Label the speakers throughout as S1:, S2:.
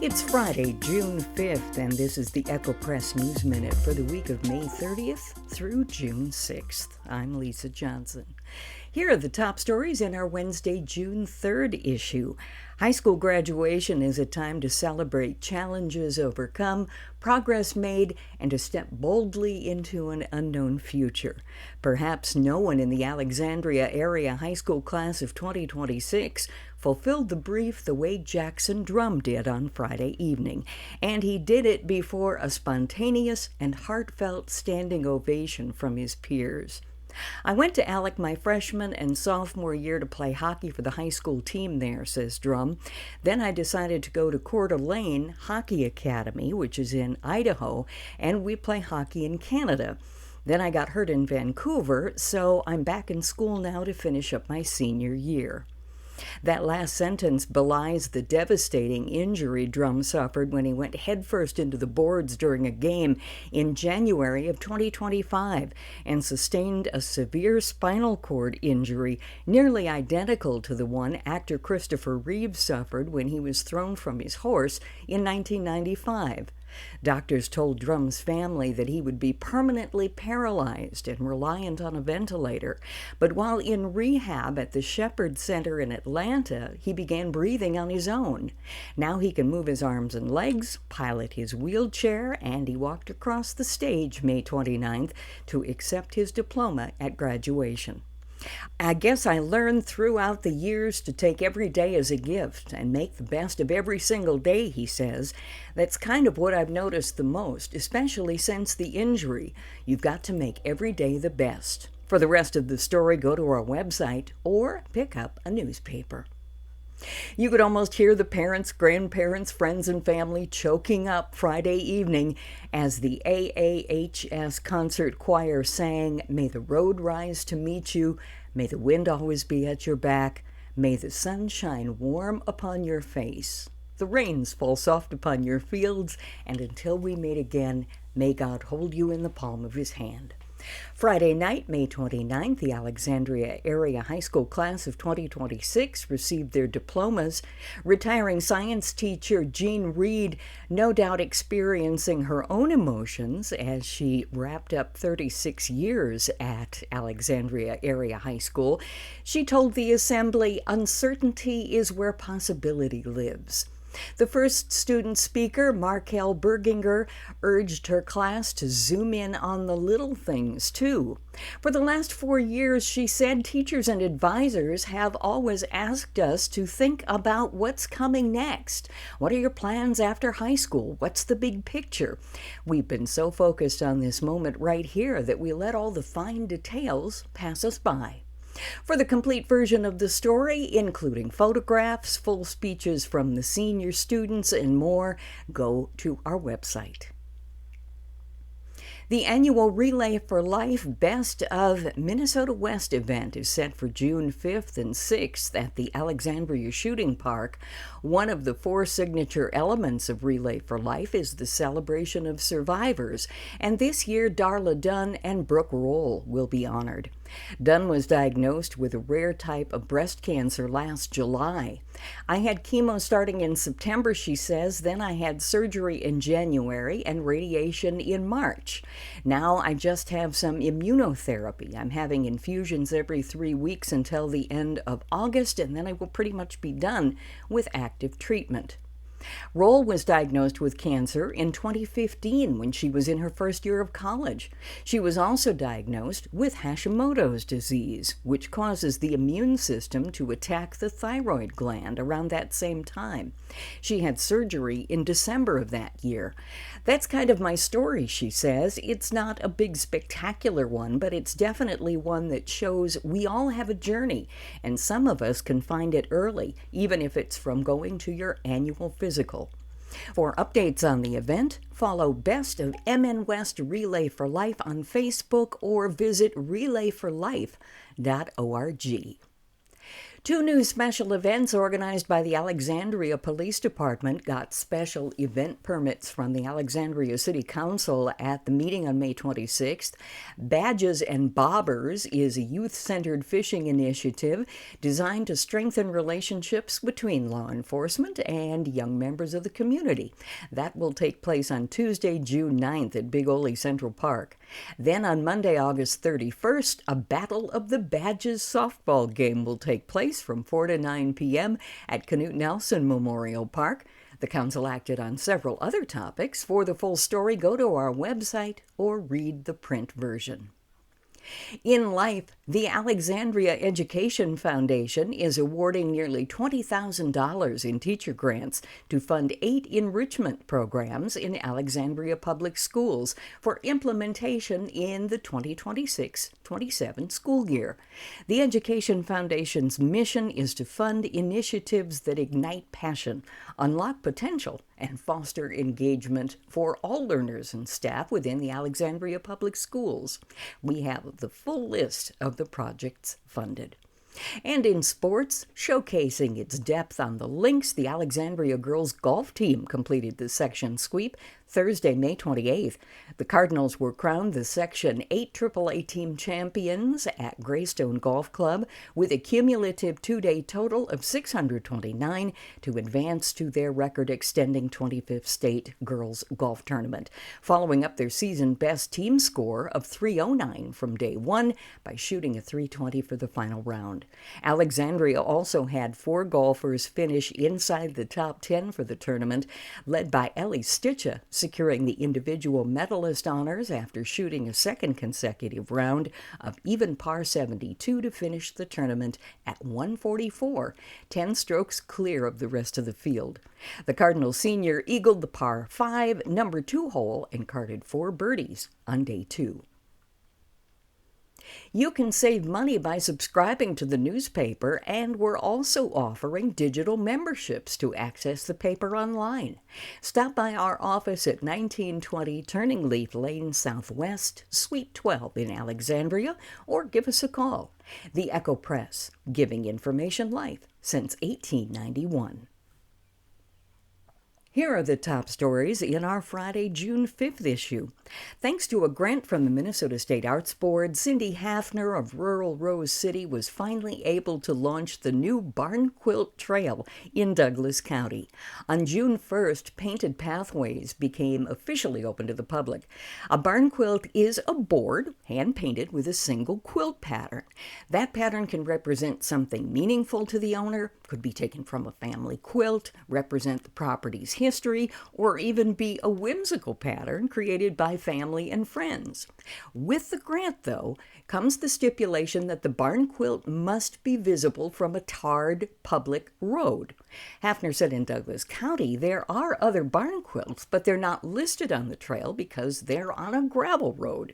S1: It's Friday, June 5th, and this is the Echo Press Newsminute for the week of May 30th through June 6th. I'm Lisa Johnson. Here are the top stories in our Wednesday, June 3rd issue. High school graduation is a time to celebrate challenges overcome, progress made, and to step boldly into an unknown future. Perhaps no one in the Alexandria area high school class of 2026 fulfilled the brief the way Jackson Drum did on Friday evening, and he did it before a spontaneous and heartfelt standing ovation from his peers. I went to Alec my freshman and sophomore year to play hockey for the high school team there, says Drum. Then I decided to go to Coeur d'Alene Hockey Academy, which is in Idaho, and we play hockey in Canada. Then I got hurt in Vancouver, so I'm back in school now to finish up my senior year. That last sentence belies the devastating injury Drum suffered when he went headfirst into the boards during a game in January of 2025 and sustained a severe spinal cord injury nearly identical to the one actor Christopher Reeve suffered when he was thrown from his horse in 1995. Doctors told Drum's family that he would be permanently paralyzed and reliant on a ventilator. But while in rehab at the Shepherd Center in Atlanta, he began breathing on his own. Now he can move his arms and legs, pilot his wheelchair, and he walked across the stage May 29th to accept his diploma at graduation. I guess I learned throughout the years to take every day as a gift and make the best of every single day, he says. That's kind of what I've noticed the most, especially since the injury. You've got to make every day the best. For the rest of the story, go to our website or pick up a newspaper. You could almost hear the parents, grandparents, friends, and family choking up Friday evening as the AAHS concert choir sang, "May the road rise to meet you, may the wind always be at your back, may the sun shine warm upon your face, the rains fall soft upon your fields, and until we meet again, may God hold you in the palm of his hand." Friday night, May 29th, the Alexandria area high school class of 2026 received their diplomas. Retiring science teacher Jean Reed, no doubt experiencing her own emotions as she wrapped up 36 years at Alexandria area high school. She told the assembly, "Uncertainty is where possibility lives." The first student speaker, Markel Berginger, urged her class to zoom in on the little things, too. For the last 4 years, she said, teachers and advisors have always asked us to think about what's coming next. What are your plans after high school? What's the big picture? We've been so focused on this moment right here that we let all the fine details pass us by. For the complete version of the story, including photographs, full speeches from the senior students, and more, go to our website. The annual Relay for Life Best of Minnesota West event is set for June 5th and 6th at the Alexandria Shooting Park. One of the 4 signature elements of Relay for Life is the celebration of survivors, and this year Darla Dunn and Brooke Roll will be honored. Dunn was diagnosed with a rare type of breast cancer last July. "I had chemo starting in September," she says. "Then I had surgery in January and radiation in March. Now I just have some immunotherapy. I'm having infusions every 3 weeks until the end of August, and then I will pretty much be done with active treatment." Roll was diagnosed with cancer in 2015 when she was in her first year of college. She was also diagnosed with Hashimoto's disease, which causes the immune system to attack the thyroid gland around that same time. She had surgery in December of that year. "That's kind of my story," she says. "It's not a big spectacular one, but it's definitely one that shows we all have a journey, and some of us can find it early, even if it's from going to your annual physical." For updates on the event, follow Best of MN West Relay for Life on Facebook or visit relayforlife.org. Two new special events organized by the Alexandria Police Department got special event permits from the Alexandria City Council at the meeting on May 26th. Badges and Bobbers is a youth-centered fishing initiative designed to strengthen relationships between law enforcement and young members of the community. That will take place on Tuesday, June 9th at Big Ole Central Park. Then on Monday, August 31st, a Battle of the Badges softball game will take place from 4 to 9 p.m. at Knute Nelson Memorial Park. The council acted on several other topics. For the full story, go to our website or read the print version. In life, the Alexandria Education Foundation is awarding nearly $20,000 in teacher grants to fund 8 enrichment programs in Alexandria Public Schools for implementation in the 2026-27 school year. The Education Foundation's mission is to fund initiatives that ignite passion, unlock potential, and foster engagement for all learners and staff within the Alexandria Public Schools. We have the full list of the projects funded. And in sports, showcasing its depth on the links, the Alexandria girls golf team completed the section sweep Thursday, May 28th. The Cardinals were crowned the Section 8 AAA team champions at Greystone Golf Club with a cumulative 2-day total of 629 to advance to their record-extending 25th state girls golf tournament, following up their season best team score of 309 from day one by shooting a 320 for the final round. Alexandria also had 4 golfers finish inside the top 10 for the tournament, led by Ellie Stitcha, securing the individual medalist honors after shooting a second consecutive round of even par 72 to finish the tournament at 144, 10 strokes clear of the rest of the field. The Cardinal senior eagled the par 5 number 2 hole and carded 4 birdies on day 2. You can save money by subscribing to the newspaper, and we're also offering digital memberships to access the paper online. Stop by our office at 1920 Turning Leaf Lane Southwest, Suite 12 in Alexandria, or give us a call. The Echo Press, giving information life since 1891. Here are the top stories in our Friday, June 5th issue. Thanks to a grant from the Minnesota State Arts Board, Cindy Hafner of rural Rose City was finally able to launch the new Barn Quilt Trail in Douglas County. On June 1st, painted pathways became officially open to the public. A barn quilt is a board hand-painted with a single quilt pattern. That pattern can represent something meaningful to the owner, could be taken from a family quilt, represent the property's history, or even be a whimsical pattern created by family and friends. With the grant, though, comes the stipulation that the barn quilt must be visible from a tarred public road. Hafner said in Douglas County there are other barn quilts, but they're not listed on the trail because they're on a gravel road.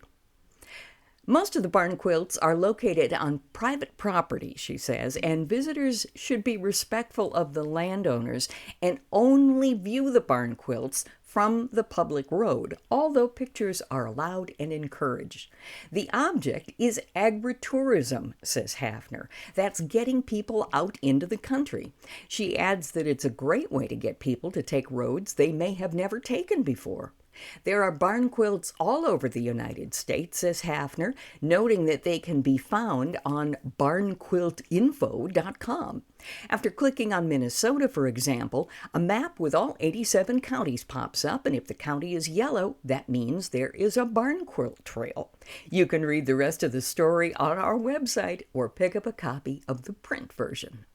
S1: Most of the barn quilts are located on private property, she says, and visitors should be respectful of the landowners and only view the barn quilts from the public road, although pictures are allowed and encouraged. The object is agritourism, says Hafner. That's getting people out into the country. She adds that it's a great way to get people to take roads they may have never taken before. There are barn quilts all over the United States, says Hafner, noting that they can be found on barnquiltinfo.com. After clicking on Minnesota, for example, a map with all 87 counties pops up, and if the county is yellow, that means there is a barn quilt trail. You can read the rest of the story on our website or pick up a copy of the print version.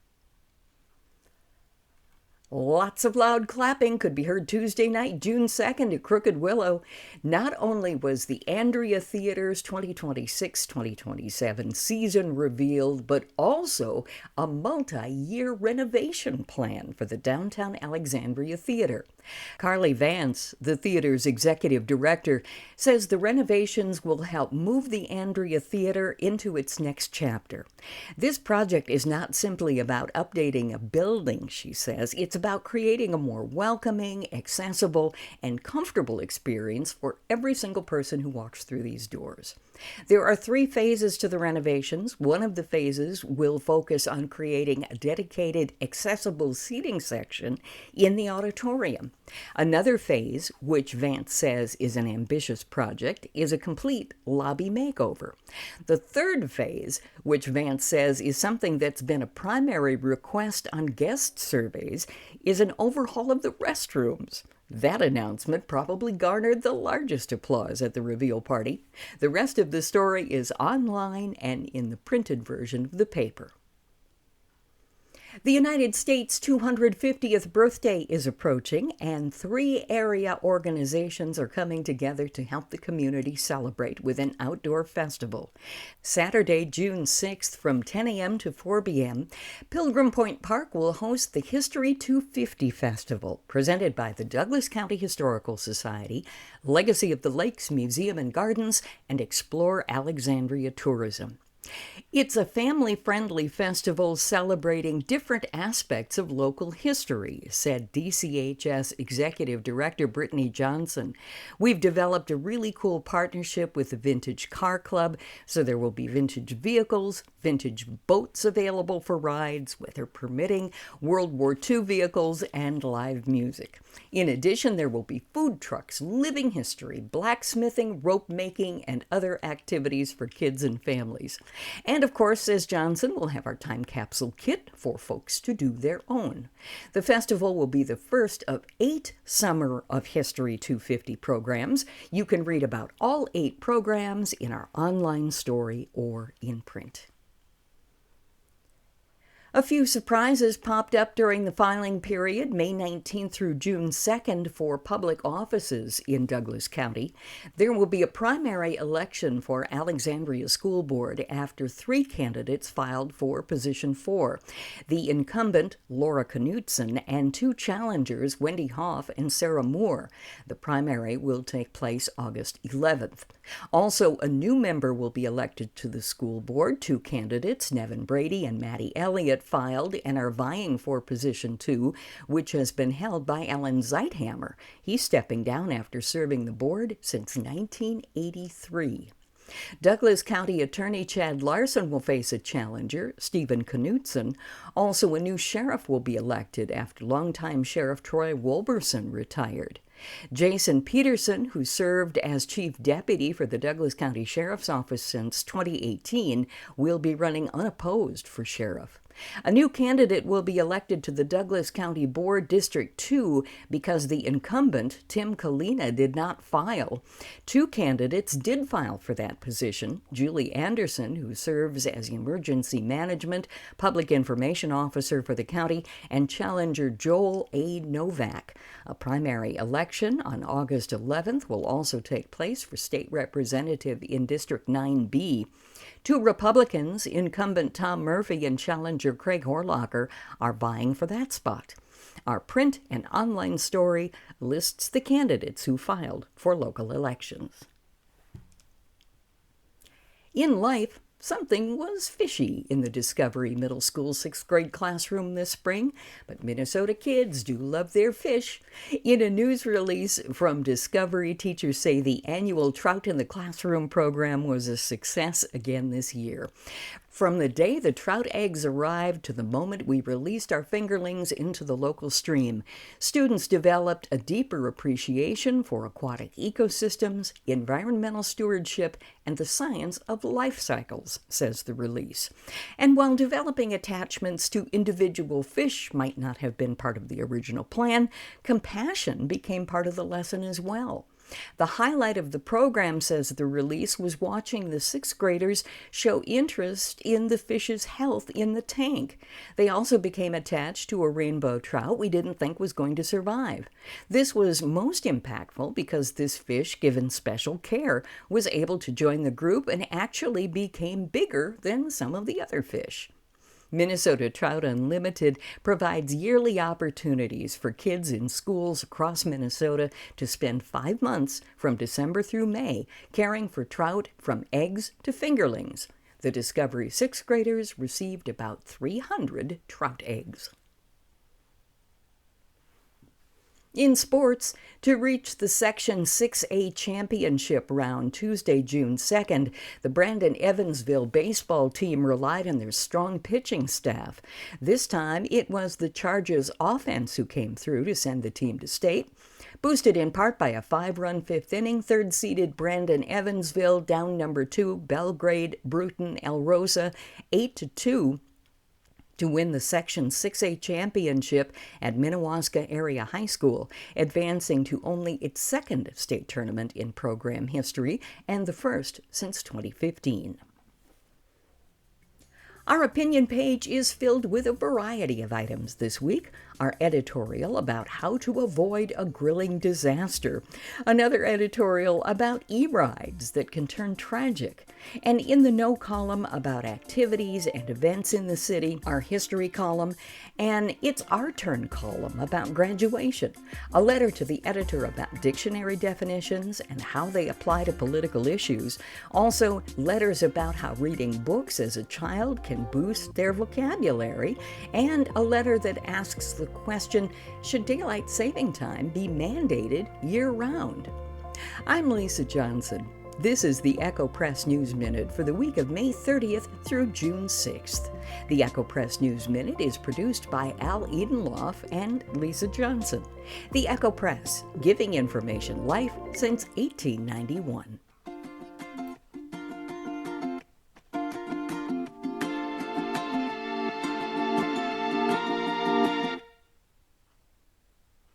S1: Lots of loud clapping could be heard Tuesday night, June 2nd at Crooked Willow. Not only was the Andrea Theatre's 2026-2027 season revealed, but also a multi-year renovation plan for the downtown Alexandria Theatre. Carly Vance, the theater's executive director, says the renovations will help move the Andrea Theatre into its next chapter. This project is not simply about updating a building, she says. It's about creating a more welcoming, accessible, and comfortable experience for every single person who walks through these doors. There are 3 phases to the renovations. One of the phases will focus on creating a dedicated, accessible seating section in the auditorium. Another phase, which Vance says is an ambitious project, is a complete lobby makeover. The third phase, which Vance says is something that's been a primary request on guest surveys, is an overhaul of the restrooms. That announcement probably garnered the largest applause at the reveal party. The rest of the story is online and in the printed version of the paper. The United States' 250th birthday is approaching, and 3 area organizations are coming together to help the community celebrate with an outdoor festival. Saturday, June 6th from 10 a.m. to 4 p.m., Pilgrim Point Park will host the History 250 Festival, presented by the Douglas County Historical Society, Legacy of the Lakes Museum and Gardens, and Explore Alexandria Tourism. It's a family-friendly festival celebrating different aspects of local history, said DCHS Executive Director Brittany Johnson. We've developed a really cool partnership with the Vintage Car Club, so there will be vintage vehicles, vintage boats available for rides, weather permitting, World War II vehicles, and live music. In addition, there will be food trucks, living history, blacksmithing, rope making, and other activities for kids and families. And of course, says Johnson, we'll have our time capsule kit for folks to do their own. The festival will be the first of 8 Summer of History 250 programs. You can read about all 8 programs in our online story or in print. A few surprises popped up during the filing period, May 19th through June 2nd, for public offices in Douglas County. There will be a primary election for Alexandria School Board after 3 candidates filed for position 4. The incumbent, Laura Knutson, and 2 challengers, Wendy Hoff and Sarah Moore. The primary will take place August 11th. Also, a new member will be elected to the school board. 2 candidates, Nevin Brady and Maddie Elliott, filed and are vying for position 2, which has been held by Alan Zeithammer. He's stepping down after serving the board since 1983. Douglas County Attorney Chad Larson will face a challenger, Stephen Knutson. Also, a new sheriff will be elected after longtime Sheriff Troy Wolberson retired. Jason Peterson, who served as Chief Deputy for the Douglas County Sheriff's Office since 2018, will be running unopposed for sheriff. A new candidate will be elected to the Douglas County Board District 2 because the incumbent, Tim Kalina, did not file. 2 candidates did file for that position. Julie Anderson, who serves as Emergency Management Public Information Officer for the county, and challenger Joel A. Novak. A primary election on August 11th will also take place for state representative in District 9B. 2 Republicans, incumbent Tom Murphy and challenger Craig Horlocker, are vying for that spot. Our print and online story lists the candidates who filed for local elections. In life, something was fishy in the Discovery Middle School 6th grade classroom this spring, but Minnesota kids do love their fish. In a news release from Discovery, teachers say the annual Trout in the Classroom program was a success again this year. From the day the trout eggs arrived to the moment we released our fingerlings into the local stream, students developed a deeper appreciation for aquatic ecosystems, environmental stewardship, and the science of life cycles, says the release. And while developing attachments to individual fish might not have been part of the original plan, compassion became part of the lesson as well. The highlight of the program, says the release, was watching the 6th graders show interest in the fish's health in the tank. They also became attached to a rainbow trout we didn't think was going to survive. This was most impactful because this fish, given special care, was able to join the group and actually became bigger than some of the other fish. Minnesota Trout Unlimited provides yearly opportunities for kids in schools across Minnesota to spend 5 months from December through May caring for trout from eggs to fingerlings. The Discovery 6th graders received about 300 trout eggs. In sports, to reach the Section 6A championship round Tuesday, June 2nd, the Brandon Evansville baseball team relied on their strong pitching staff. This time, it was the Chargers offense who came through to send the team to state. Boosted in part by a 5-run fifth inning, third-seeded Brandon Evansville down number 2, Belgrade Bruton El Rosa, 8-2. to win the Section 6A championship at Minnewaska Area High School, advancing to only its second state tournament in program history and the first since 2015. Our opinion page is filled with a variety of items this week. Our editorial about how to avoid a grilling disaster. Another editorial about e-rides that can turn tragic. And in the No column about activities and events in the city, our history column, and It's Our Turn column about graduation. A letter to the editor about dictionary definitions and how they apply to political issues. Also, letters about how reading books as a child can boost their vocabulary, and a letter that asks the question, should daylight saving time be mandated year-round? I'm Lisa Johnson. This is the Echo Press News Minute for the week of May 30th through June 6th. The Echo Press News Minute is produced by Al Edenloff and Lisa Johnson. The Echo Press, giving information life since 1891.